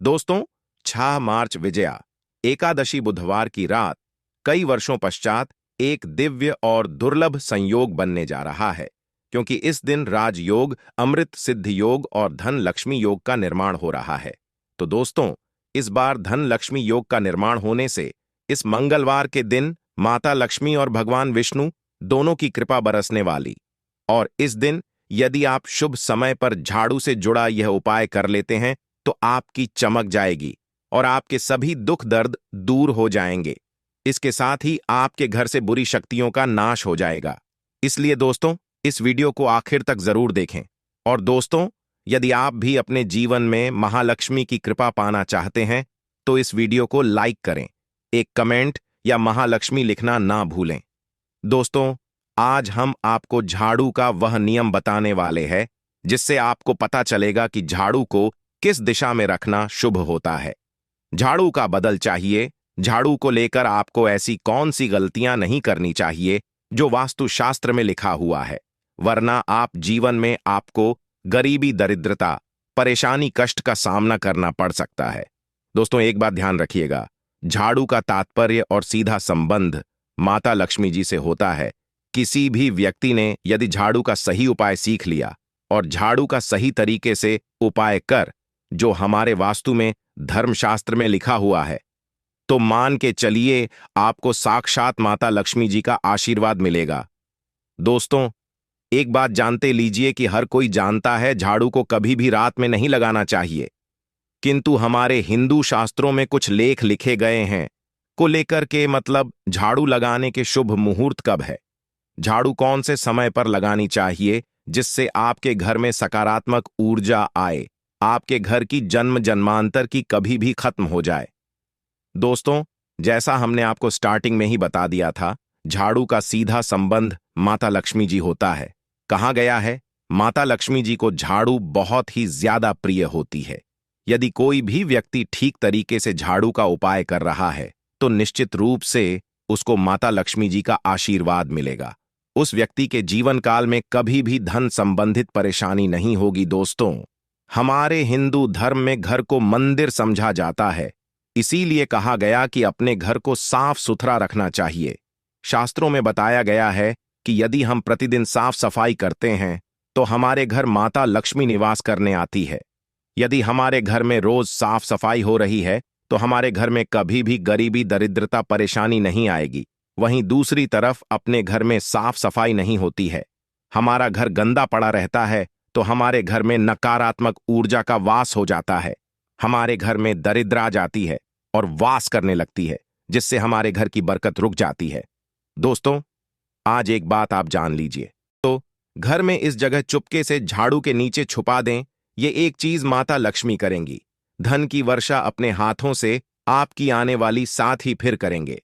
दोस्तों, 6 मार्च विजया एकादशी बुधवार की रात कई वर्षों पश्चात एक दिव्य और दुर्लभ संयोग बनने जा रहा है, क्योंकि इस दिन राजयोग, अमृत सिद्ध योग और धन लक्ष्मी योग का निर्माण हो रहा है। तो दोस्तों, इस बार धन लक्ष्मी योग का निर्माण होने से इस मंगलवार के दिन माता लक्ष्मी और भगवान विष्णु दोनों की कृपा बरसने वाली। और इस दिन यदि आप शुभ समय पर झाड़ू से जुड़ा यह उपाय कर लेते हैं तो आपकी चमक जाएगी और आपके सभी दुख दर्द दूर हो जाएंगे। इसके साथ ही आपके घर से बुरी शक्तियों का नाश हो जाएगा। इसलिए दोस्तों, इस वीडियो को आखिर तक जरूर देखें। और दोस्तों, यदि आप भी अपने जीवन में महालक्ष्मी की कृपा पाना चाहते हैं तो इस वीडियो को लाइक करें, एक कमेंट या महालक्ष्मी लिखना ना भूलें। दोस्तों, आज हम आपको झाड़ू का वह नियम बताने वाले हैं जिससे आपको पता चलेगा कि झाड़ू को किस दिशा में रखना शुभ होता है। झाड़ू का बदल चाहिए। झाड़ू को लेकर आपको ऐसी कौन सी गलतियां नहीं करनी चाहिए जो वास्तुशास्त्र में लिखा हुआ है, वरना आप जीवन में आपको गरीबी, दरिद्रता, परेशानी, कष्ट का सामना करना पड़ सकता है। दोस्तों, एक बात ध्यान रखिएगा, झाड़ू का तात्पर्य और सीधा संबंध माता लक्ष्मी जी से होता है। किसी भी व्यक्ति ने यदि झाड़ू का सही उपाय सीख लिया और झाड़ू का सही तरीके से उपाय कर, जो हमारे वास्तु में धर्मशास्त्र में लिखा हुआ है, तो मान के चलिए आपको साक्षात माता लक्ष्मी जी का आशीर्वाद मिलेगा। दोस्तों, एक बात जानते लीजिए कि हर कोई जानता है झाड़ू को कभी भी रात में नहीं लगाना चाहिए, किंतु हमारे हिंदू शास्त्रों में कुछ लेख लिखे गए हैं को लेकर के, मतलब झाड़ू लगाने के शुभ मुहूर्त कब है, झाड़ू कौन से समय पर लगानी चाहिए जिससे आपके घर में सकारात्मक ऊर्जा आए, आपके घर की जन्म जन्मांतर की कभी भी खत्म हो जाए। दोस्तों, जैसा हमने आपको स्टार्टिंग में ही बता दिया था, झाड़ू का सीधा संबंध माता लक्ष्मी जी होता है। कहा गया है, माता लक्ष्मी जी को झाड़ू बहुत ही ज्यादा प्रिय होती है। यदि कोई भी व्यक्ति ठीक तरीके से झाड़ू का उपाय कर रहा है तो निश्चित रूप से उसको माता लक्ष्मी जी का आशीर्वाद मिलेगा। उस व्यक्ति के जीवन काल में कभी भी धन संबंधित परेशानी नहीं होगी। दोस्तों, हमारे हिंदू धर्म में घर को मंदिर समझा जाता है, इसीलिए कहा गया कि अपने घर को साफ सुथरा रखना चाहिए। शास्त्रों में बताया गया है कि यदि हम प्रतिदिन साफ सफाई करते हैं तो हमारे घर माता लक्ष्मी निवास करने आती है। यदि हमारे घर में रोज साफ सफाई हो रही है तो हमारे घर में कभी भी गरीबी, दरिद्रता, परेशानी नहीं आएगी। वहीं दूसरी तरफ अपने घर में साफ सफाई नहीं होती है, हमारा घर गंदा पड़ा रहता है, तो हमारे घर में नकारात्मक ऊर्जा का वास हो जाता है। हमारे घर में दरिद्र आ जाती है और वास करने लगती है, जिससे हमारे घर की बरकत रुक जाती है। दोस्तों, आज एक बात आप जान लीजिए, तो घर में इस जगह चुपके से झाड़ू के नीचे छुपा दें। ये एक चीज माता लक्ष्मी करेंगी। धन की वर्षा अपने हाथों से आपकी आने वाली साथ ही फिर करेंगे।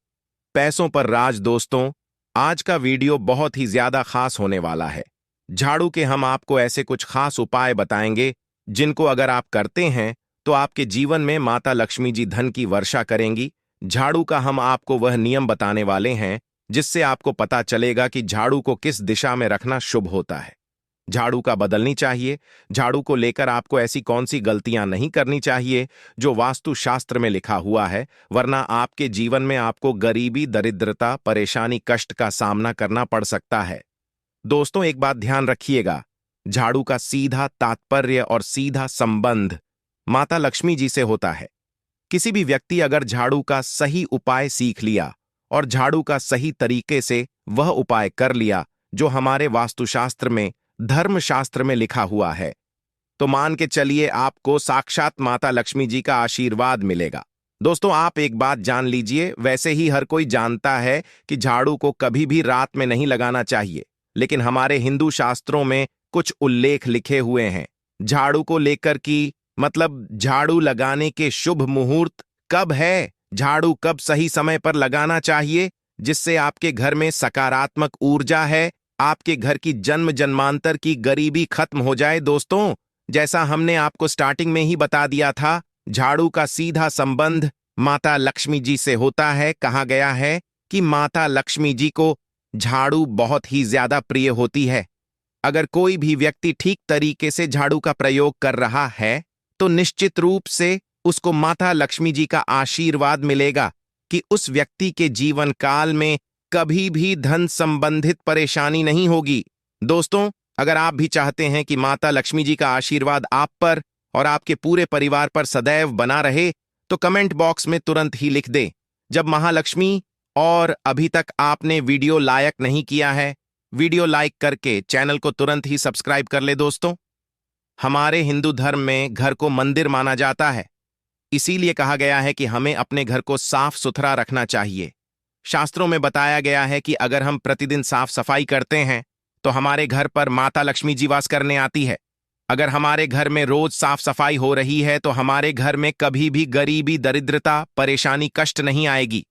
पैसों पर राज। दोस्तों, आज का वीडियो बहुत ही ज्यादा खास होने वाला है। झाड़ू के हम आपको ऐसे कुछ खास उपाय बताएंगे जिनको अगर आप करते हैं तो आपके जीवन में माता लक्ष्मी जी धन की वर्षा करेंगी। झाड़ू का हम आपको वह नियम बताने वाले हैं जिससे आपको पता चलेगा कि झाड़ू को किस दिशा में रखना शुभ होता है। झाड़ू का बदलनी चाहिए। झाड़ू को लेकर आपको ऐसी कौन सी गलतियां नहीं करनी चाहिए जो वास्तु शास्त्र में लिखा हुआ है, वरना आपके जीवन में आपको गरीबी, दरिद्रता, परेशानी, कष्ट का सामना करना पड़ सकता है। दोस्तों, एक बात ध्यान रखिएगा, झाड़ू का सीधा तात्पर्य और सीधा संबंध माता लक्ष्मी जी से होता है। किसी भी व्यक्ति अगर झाड़ू का सही उपाय सीख लिया और झाड़ू का सही तरीके से वह उपाय कर लिया जो हमारे वास्तुशास्त्र में, धर्मशास्त्र में लिखा हुआ है, तो मान के चलिए आपको साक्षात माता लक्ष्मी जी का आशीर्वाद मिलेगा। दोस्तों, आप एक बात जान लीजिए, वैसे ही हर कोई जानता है कि झाड़ू को कभी भी रात में नहीं लगाना चाहिए, लेकिन हमारे हिंदू शास्त्रों में कुछ उल्लेख लिखे हुए हैं झाड़ू को लेकर कि, मतलब झाड़ू लगाने के शुभ मुहूर्त कब है, झाड़ू कब सही समय पर लगाना चाहिए जिससे आपके घर में सकारात्मक ऊर्जा है, आपके घर की जन्म जन्मांतर की गरीबी खत्म हो जाए। दोस्तों, जैसा हमने आपको स्टार्टिंग में ही बता दिया था, झाड़ू का सीधा संबंध माता लक्ष्मी जी से होता है। कहा गया है कि माता लक्ष्मी जी को झाड़ू बहुत ही ज्यादा प्रिय होती है। अगर कोई भी व्यक्ति ठीक तरीके से झाड़ू का प्रयोग कर रहा है तो निश्चित रूप से उसको माता लक्ष्मी जी का आशीर्वाद मिलेगा कि उस व्यक्ति के जीवन काल में कभी भी धन संबंधित परेशानी नहीं होगी। दोस्तों, अगर आप भी चाहते हैं कि माता लक्ष्मी जी का आशीर्वाद आप पर और आपके पूरे परिवार पर सदैव बना रहे, तो कमेंट बॉक्स में तुरंत ही लिख दें जब महालक्ष्मी। और अभी तक आपने वीडियो लाइक नहीं किया है, वीडियो लाइक करके चैनल को तुरंत ही सब्सक्राइब कर ले। दोस्तों, हमारे हिंदू धर्म में घर को मंदिर माना जाता है, इसीलिए कहा गया है कि हमें अपने घर को साफ सुथरा रखना चाहिए। शास्त्रों में बताया गया है कि अगर हम प्रतिदिन साफ सफाई करते हैं तो हमारे घर पर माता लक्ष्मी जी वास करने आती है। अगर हमारे घर में रोज साफ सफाई हो रही है तो हमारे घर में कभी भी गरीबी, दरिद्रता, परेशानी, कष्ट नहीं आएगी।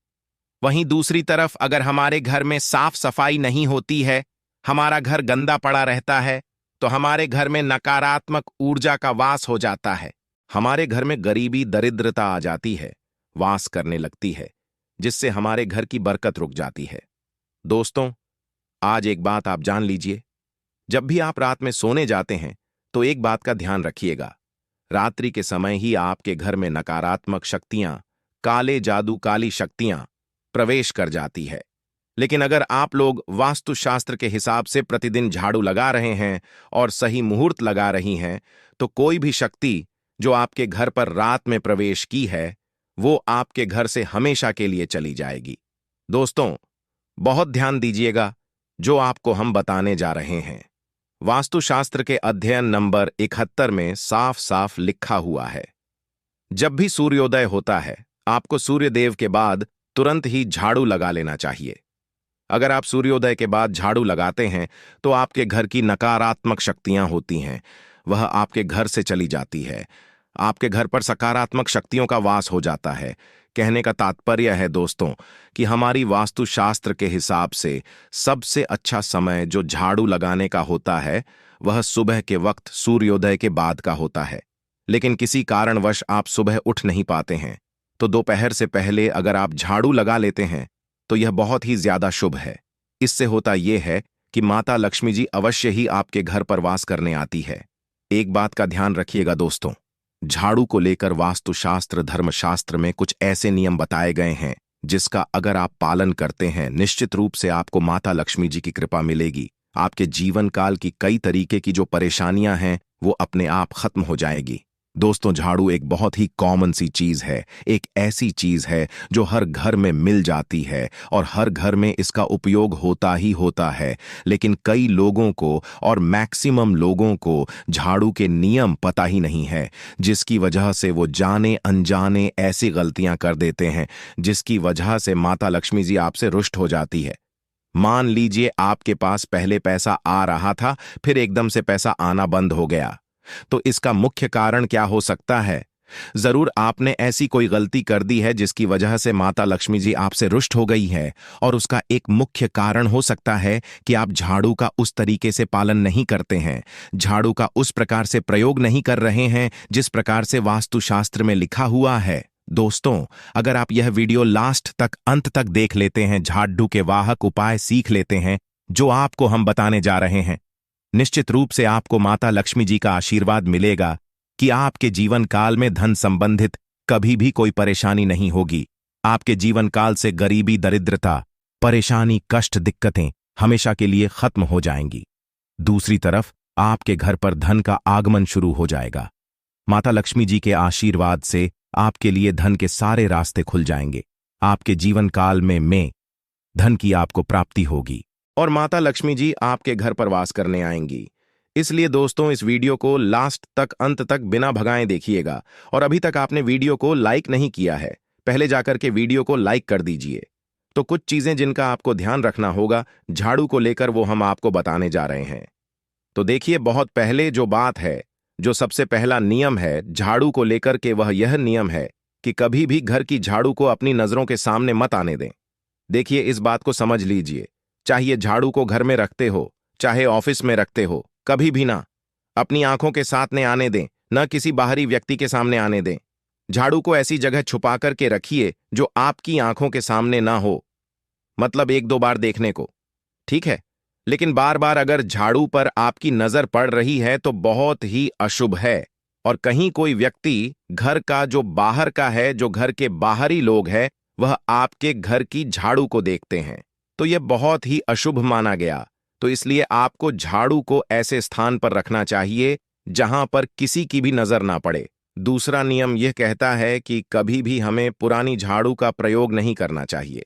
वहीं दूसरी तरफ अगर हमारे घर में साफ सफाई नहीं होती है, हमारा घर गंदा पड़ा रहता है, तो हमारे घर में नकारात्मक ऊर्जा का वास हो जाता है। हमारे घर में गरीबी, दरिद्रता आ जाती है, वास करने लगती है, जिससे हमारे घर की बरकत रुक जाती है। दोस्तों, आज एक बात आप जान लीजिए, जब भी आप रात में सोने जाते हैं तो एक बात का ध्यान रखिएगा। रात्रि के समय ही आपके घर में नकारात्मक शक्तियां, काले जादू, काली शक्तियां प्रवेश कर जाती है। लेकिन अगर आप लोग वास्तुशास्त्र के हिसाब से प्रतिदिन झाड़ू लगा रहे हैं और सही मुहूर्त लगा रही हैं, तो कोई भी शक्ति जो आपके घर पर रात में प्रवेश की है, वो आपके घर से हमेशा के लिए चली जाएगी। दोस्तों, बहुत ध्यान दीजिएगा जो आपको हम बताने जा रहे हैं। वास्तुशास्त्र के अध्ययन नंबर 71 में साफ साफ लिखा हुआ है, जब भी सूर्योदय होता है आपको सूर्यदेव के बाद तुरंत ही झाड़ू लगा लेना चाहिए। अगर आप सूर्योदय के बाद झाड़ू लगाते हैं तो आपके घर की नकारात्मक शक्तियां होती हैं, वह आपके घर से चली जाती है। आपके घर पर सकारात्मक शक्तियों का वास हो जाता है। कहने का तात्पर्य है दोस्तों कि हमारी वास्तुशास्त्र के हिसाब से सबसे अच्छा समय जो झाड़ू लगाने का होता है वह सुबह के वक्त सूर्योदय के बाद का होता है। लेकिन किसी कारणवश आप सुबह उठ नहीं पाते हैं तो दोपहर से पहले अगर आप झाड़ू लगा लेते हैं तो यह बहुत ही ज्यादा शुभ है। इससे होता यह है कि माता लक्ष्मी जी अवश्य ही आपके घर पर वास करने आती है। एक बात का ध्यान रखिएगा दोस्तों, झाड़ू को लेकर वास्तुशास्त्र, धर्मशास्त्र में कुछ ऐसे नियम बताए गए हैं जिसका अगर आप पालन करते हैं, निश्चित रूप से आपको माता लक्ष्मी जी की कृपा मिलेगी। आपके जीवन काल की कई तरीके की जो परेशानियां हैं वो अपने आप खत्म हो जाएगी। दोस्तों, झाड़ू एक बहुत ही कॉमन सी चीज है, एक ऐसी चीज है जो हर घर में मिल जाती है और हर घर में इसका उपयोग होता ही होता है। लेकिन कई लोगों को और मैक्सिमम लोगों को झाड़ू के नियम पता ही नहीं है, जिसकी वजह से वो जाने अनजाने ऐसी गलतियां कर देते हैं जिसकी वजह से माता लक्ष्मी जी आपसे रुष्ट हो जाती है। मान लीजिए आपके पास पहले पैसा आ रहा था, फिर एकदम से पैसा आना बंद हो गया, तो इसका मुख्य कारण क्या हो सकता है? जरूर आपने ऐसी कोई गलती कर दी है जिसकी वजह से माता लक्ष्मी जी आपसे रुष्ट हो गई है। और उसका एक मुख्य कारण हो सकता है कि आप झाड़ू का उस तरीके से पालन नहीं करते हैं, झाड़ू का उस प्रकार से प्रयोग नहीं कर रहे हैं जिस प्रकार से वास्तुशास्त्र में लिखा हुआ है। दोस्तों, अगर आप यह वीडियो लास्ट तक, अंत तक देख लेते हैं, झाड़ू के वाहक उपाय सीख लेते हैं जो आपको हम बताने जा रहे हैं, निश्चित रूप से आपको माता लक्ष्मी जी का आशीर्वाद मिलेगा कि आपके जीवन काल में धन संबंधित कभी भी कोई परेशानी नहीं होगी। आपके जीवन काल से गरीबी, दरिद्रता, परेशानी, कष्ट, दिक्कतें हमेशा के लिए खत्म हो जाएंगी। दूसरी तरफ आपके घर पर धन का आगमन शुरू हो जाएगा। माता लक्ष्मी जी के आशीर्वाद से आपके लिए धन के सारे रास्ते खुल जाएंगे। आपके जीवन काल में धन की आपको प्राप्ति होगी और माता लक्ष्मी जी आपके घर पर वास करने आएंगी। इसलिए दोस्तों, इस वीडियो को लास्ट तक, अंत तक बिना भगाए देखिएगा। और अभी तक आपने वीडियो को लाइक नहीं किया है, पहले जाकर के वीडियो को लाइक कर दीजिए। तो कुछ चीजें जिनका आपको ध्यान रखना होगा झाड़ू को लेकर, वो हम आपको बताने जा रहे हैं। तो देखिए, बहुत पहले जो बात है, जो सबसे पहला नियम है झाड़ू को लेकर के, वह यह नियम है कि कभी भी घर की झाड़ू को अपनी नजरों के सामने मत आने दें। देखिए, इस बात को समझ लीजिए, चाहे झाड़ू को घर में रखते हो, चाहे ऑफिस में रखते हो, कभी भी ना अपनी आंखों के साथ ने आने दें, न किसी बाहरी व्यक्ति के सामने आने दें। झाड़ू को ऐसी जगह छुपा करके रखिए जो आपकी आंखों के सामने ना हो, मतलब एक दो बार देखने को, ठीक है। लेकिन बार बार अगर झाड़ू पर आपकी नजर पड़ रही है तो बहुत ही अशुभ है। और कहीं कोई व्यक्ति घर का जो बाहर का है, जो घर के बाहरी लोग हैं, वह आपके घर की झाड़ू को देखते हैं, तो यह बहुत ही अशुभ माना गया। तो इसलिए आपको झाड़ू को ऐसे स्थान पर रखना चाहिए जहां पर किसी की भी नजर ना पड़े। दूसरा नियम यह कहता है कि कभी भी हमें पुरानी झाड़ू का प्रयोग नहीं करना चाहिए।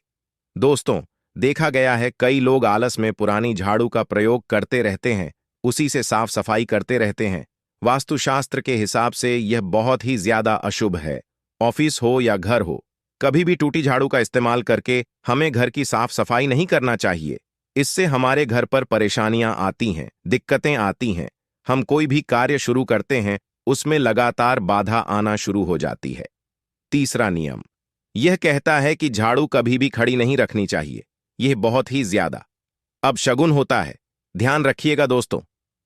दोस्तों, देखा गया है कई लोग आलस में पुरानी झाड़ू का प्रयोग करते रहते हैं, उसी से साफ सफाई करते रहते हैं। वास्तुशास्त्र के हिसाब से यह बहुत ही ज्यादा अशुभ है। ऑफिस हो या घर हो, कभी भी टूटी झाड़ू का इस्तेमाल करके हमें घर की साफ सफाई नहीं करना चाहिए। इससे हमारे घर पर परेशानियां आती हैं, दिक्कतें आती हैं। हम कोई भी कार्य शुरू करते हैं, उसमें लगातार बाधा आना शुरू हो जाती है। तीसरा नियम यह कहता है कि झाड़ू कभी भी खड़ी नहीं रखनी चाहिए। यह बहुत ही ज्यादा अब शगुन होता है। ध्यान रखिएगा दोस्तों,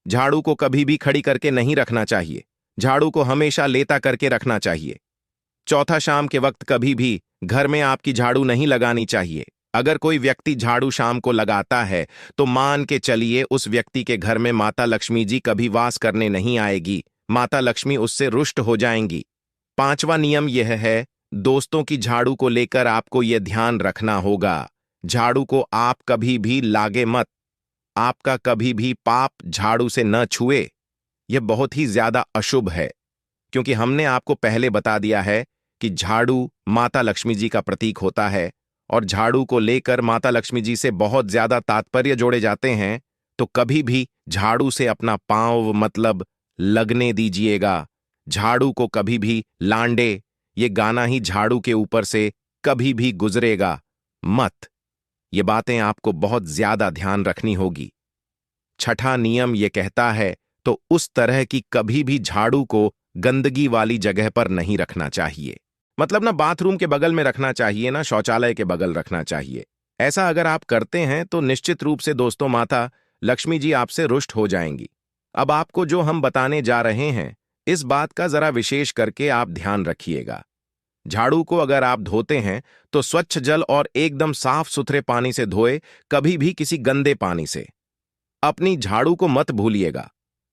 झाड़ू को कभी भी खड़ी करके नहीं रखना चाहिए। झाड़ू को हमेशा लेटा करके रखना चाहिए। चौथा, शाम के वक्त कभी भी घर में आपकी झाड़ू नहीं लगानी चाहिए। अगर कोई व्यक्ति झाड़ू शाम को लगाता है तो मान के चलिए उस व्यक्ति के घर में माता लक्ष्मी जी कभी वास करने नहीं आएगी। माता लक्ष्मी उससे रुष्ट हो जाएंगी। पांचवा नियम यह है, दोस्तों की झाड़ू को लेकर आपको यह ध्यान रखना होगा, झाड़ू को आप कभी भी लागे मत। आपका कभी भी पाप झाड़ू से न छुए। यह बहुत ही ज्यादा अशुभ है, क्योंकि हमने आपको पहले बता दिया है कि झाड़ू माता लक्ष्मी जी का प्रतीक होता है और झाड़ू को लेकर माता लक्ष्मी जी से बहुत ज्यादा तात्पर्य जोड़े जाते हैं। तो कभी भी झाड़ू से अपना पांव मतलब लगने दीजिएगा। झाड़ू को कभी भी लांडे, ये गाना ही झाड़ू के ऊपर से कभी भी गुजरेगा मत। ये बातें आपको बहुत ज्यादा ध्यान रखनी होगी। छठा नियम ये कहता है, तो उस तरह की कभी भी झाड़ू को गंदगी वाली जगह पर नहीं रखना चाहिए। मतलब ना बाथरूम के बगल में रखना चाहिए, ना शौचालय के बगल रखना चाहिए। ऐसा अगर आप करते हैं तो निश्चित रूप से दोस्तों माता लक्ष्मी जी आपसे रुष्ट हो जाएंगी। अब आपको जो हम बताने जा रहे हैं, इस बात का जरा विशेष करके आप ध्यान रखिएगा। झाड़ू को अगर आप धोते हैं तो स्वच्छ जल और एकदम साफ सुथरे पानी से धोए, कभी भी किसी गंदे पानी से। अपनी झाड़ू को मत भूलिएगा।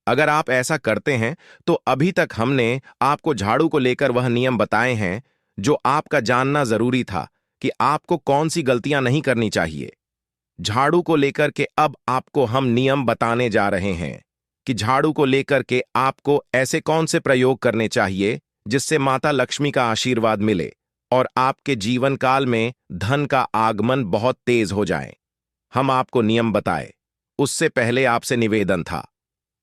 अगर आप ऐसा करते हैं तो अभी तक हमने आपको झाड़ू को लेकर वह नियम बताए हैं जो आपका जानना जरूरी था कि आपको कौन सी गलतियां नहीं करनी चाहिए। झाड़ू को लेकर के अब आपको हम नियम बताने जा रहे हैं कि झाड़ू को लेकर के आपको ऐसे कौन से प्रयोग करने चाहिए जिससे माता लक्ष्मी का आशीर्वाद मिले और आपके जीवन काल में धन का आगमन बहुत तेज हो जाए। हम आपको नियम बताए, उससे पहले आपसे निवेदन था,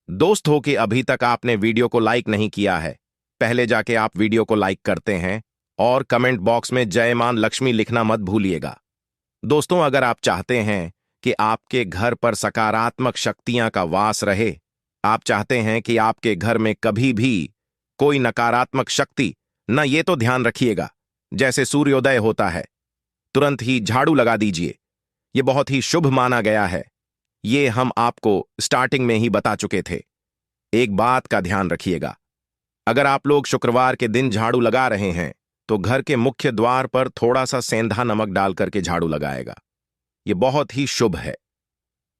दोस्त हो कि अभी तक आपने वीडियो को लाइक नहीं किया है, पहले जाके आप वीडियो को लाइक करते हैं और कमेंट बॉक्स में जय मां लक्ष्मी लिखना मत भूलिएगा। दोस्तों, अगर आप चाहते हैं कि आपके घर पर सकारात्मक शक्तियां का वास रहे, आप चाहते हैं कि आपके घर में कभी भी कोई नकारात्मक शक्ति न, ये तो ध्यान रखिएगा जैसे सूर्योदय होता है तुरंत ही झाड़ू लगा दीजिए। यह बहुत ही शुभ माना गया है। ये हम आपको स्टार्टिंग में ही बता चुके थे। एक बात का ध्यान रखिएगा, अगर आप लोग शुक्रवार के दिन झाड़ू लगा रहे हैं तो घर के मुख्य द्वार पर थोड़ा सा सेंधा नमक डाल करके झाड़ू लगाएगा। यह बहुत ही शुभ है।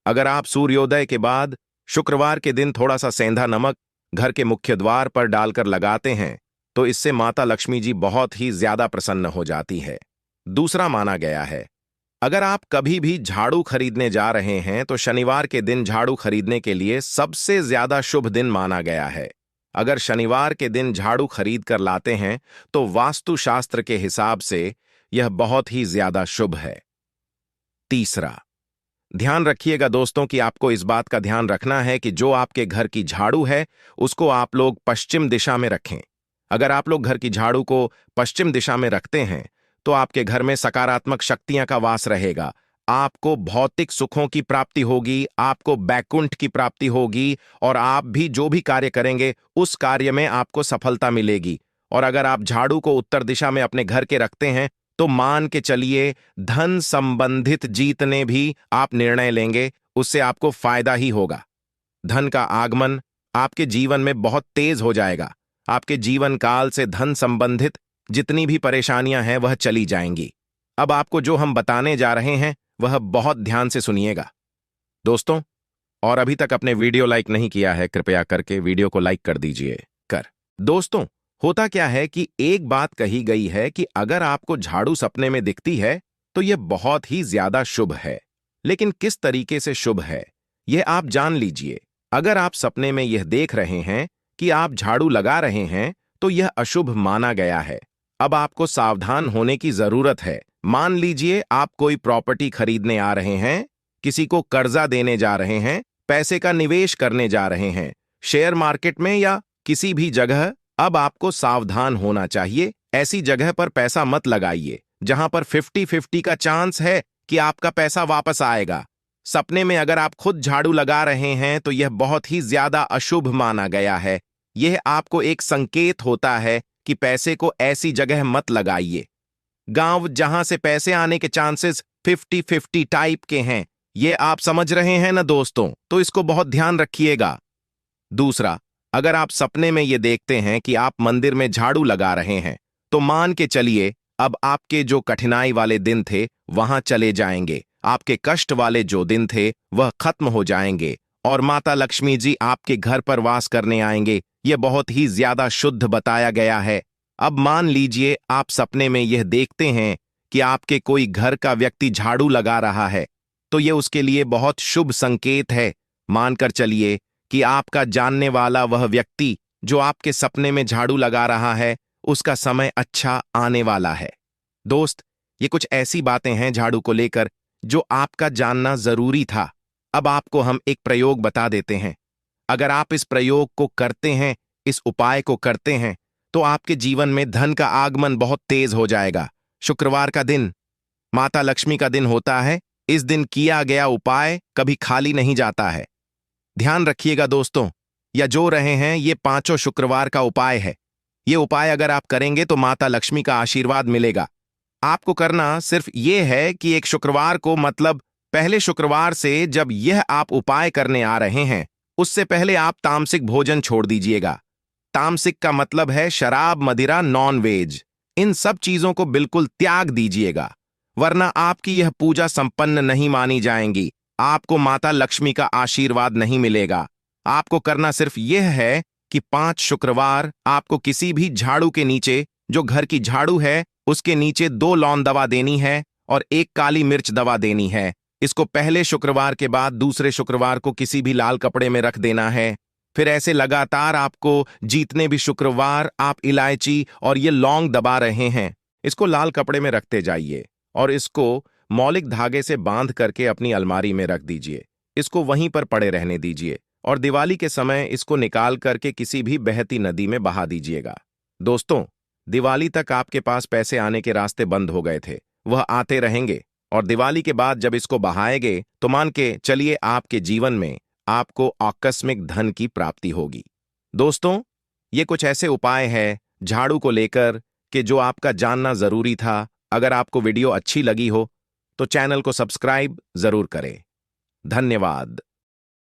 अगर आप सूर्योदय के बाद शुक्रवार के दिन थोड़ा सा सेंधा नमक घर के मुख्य द्वार पर डालकर लगाते हैं तो इससे माता लक्ष्मी जी बहुत ही ज्यादा प्रसन्न हो जाती है। दूसरा माना गया है, अगर आप कभी भी झाड़ू खरीदने जा रहे हैं तो शनिवार के दिन झाड़ू खरीदने के लिए सबसे ज्यादा शुभ दिन माना गया है। अगर शनिवार के दिन झाड़ू खरीद कर लाते हैं तो वास्तुशास्त्र के हिसाब से यह बहुत ही ज्यादा शुभ है। तीसरा, ध्यान रखिएगा दोस्तों कि आपको इस बात का ध्यान रखना है कि जो आपके घर की झाड़ू है उसको आप लोग पश्चिम दिशा में रखें। अगर आप लोग घर की झाड़ू को पश्चिम दिशा में रखते हैं तो आपके घर में सकारात्मक शक्तियां का वास रहेगा। आपको भौतिक सुखों की प्राप्ति होगी, आपको बैकुंठ की प्राप्ति होगी और आप भी जो भी कार्य करेंगे उस कार्य में आपको सफलता मिलेगी। और अगर आप झाड़ू को उत्तर दिशा में अपने घर के रखते हैं तो मान के चलिए धन संबंधित जीतने भी आप निर्णय लेंगे, उससे आपको फायदा ही होगा। धन का आगमन आपके जीवन में बहुत तेज हो जाएगा। आपके जीवन काल से धन संबंधित जितनी भी परेशानियां हैं वह चली जाएंगी। अब आपको जो हम बताने जा रहे हैं वह बहुत ध्यान से सुनिएगा दोस्तों। और अभी तक अपने वीडियो लाइक नहीं किया है, कृपया करके वीडियो को लाइक कर दीजिए। कर दोस्तों, होता क्या है कि एक बात कही गई है कि अगर आपको झाड़ू सपने में दिखती है तो यह बहुत ही ज्यादा शुभ है। लेकिन किस तरीके से शुभ है यह आप जान लीजिए। अगर आप सपने में यह देख रहे हैं कि आप झाड़ू लगा रहे हैं तो यह अशुभ माना गया है। अब आपको सावधान होने की जरूरत है। मान लीजिए आप कोई प्रॉपर्टी खरीदने आ रहे हैं, किसी को कर्जा देने जा रहे हैं, पैसे का निवेश करने जा रहे हैं, शेयर मार्केट में या किसी भी जगह। अब आपको सावधान होना चाहिए। ऐसी जगह पर पैसा मत लगाइए जहां पर 50-50 का चांस है कि आपका पैसा वापस आएगा। सपने में अगर आप खुद झाड़ू लगा रहे हैं तो यह बहुत ही ज्यादा अशुभ माना गया है। यह आपको एक संकेत होता है कि पैसे को ऐसी जगह मत लगाइए। गांव जहां से पैसे आने के चांसेस 50-50 टाइप के हैं, ये आप समझ रहे हैं ना दोस्तों, तो इसको बहुत ध्यान रखिएगा। दूसरा, अगर आप सपने में ये देखते हैं कि आप मंदिर में झाड़ू लगा रहे हैं तो मान के चलिए अब आपके जो कठिनाई वाले दिन थे वहां चले जाएंगे। आपके कष्ट वाले जो दिन थे वह खत्म हो जाएंगे और माता लक्ष्मी जी आपके घर पर वास करने आएंगे। यह बहुत ही ज्यादा शुद्ध बताया गया है। अब मान लीजिए आप सपने में यह देखते हैं कि आपके कोई घर का व्यक्ति झाड़ू लगा रहा है तो यह उसके लिए बहुत शुभ संकेत है। मानकर चलिए कि आपका जानने वाला वह व्यक्ति जो आपके सपने में झाड़ू लगा रहा है उसका समय अच्छा आने वाला है। दोस्त, ये कुछ ऐसी बातें हैं झाड़ू को लेकर जो आपका जानना जरूरी था। अब आपको हम एक प्रयोग बता देते हैं। अगर आप इस प्रयोग को करते हैं, इस उपाय को करते हैं, तो आपके जीवन में धन का आगमन बहुत तेज हो जाएगा। शुक्रवार का दिन माता लक्ष्मी का दिन होता है। इस दिन किया गया उपाय कभी खाली नहीं जाता है। ध्यान रखिएगा दोस्तों, या जो रहे हैं ये 5 शुक्रवार का उपाय है। ये उपाय अगर आप करेंगे तो माता लक्ष्मी का आशीर्वाद मिलेगा। आपको करना सिर्फ ये है कि एक शुक्रवार को, मतलब पहले शुक्रवार से जब यह आप उपाय करने आ रहे हैं उससे पहले आप तामसिक भोजन छोड़ दीजिएगा। तामसिक का मतलब है शराब, मदिरा, नॉन वेज। इन सब चीजों को बिल्कुल त्याग दीजिएगा, वरना आपकी यह पूजा संपन्न नहीं मानी जाएंगी। आपको माता लक्ष्मी का आशीर्वाद नहीं मिलेगा। आपको करना सिर्फ यह है कि 5 शुक्रवार आपको किसी भी झाड़ू के नीचे, जो घर की झाड़ू है उसके नीचे 2 लौंग दवा देनी है और 1 काली मिर्च दवा देनी है। इसको पहले शुक्रवार के बाद दूसरे शुक्रवार को किसी भी लाल कपड़े में रख देना है। फिर ऐसे लगातार आपको जितने भी शुक्रवार आप इलायची और ये लौंग दबा रहे हैं इसको लाल कपड़े में रखते जाइए और इसको मौलिक धागे से बांध करके अपनी अलमारी में रख दीजिए। इसको वहीं पर पड़े रहने दीजिए और दिवाली के समय इसको निकाल करके किसी भी बहती नदी में बहा दीजिएगा। दोस्तों, दिवाली तक आपके पास पैसे आने के रास्ते बंद हो गए थे, वह आते रहेंगे और दिवाली के बाद जब इसको बहाएंगे तो मान के चलिए आपके जीवन में आपको आकस्मिक धन की प्राप्ति होगी। दोस्तों, ये कुछ ऐसे उपाय हैं झाड़ू को लेकर कि जो आपका जानना जरूरी था। अगर आपको वीडियो अच्छी लगी हो तो चैनल को सब्सक्राइब जरूर करें। धन्यवाद।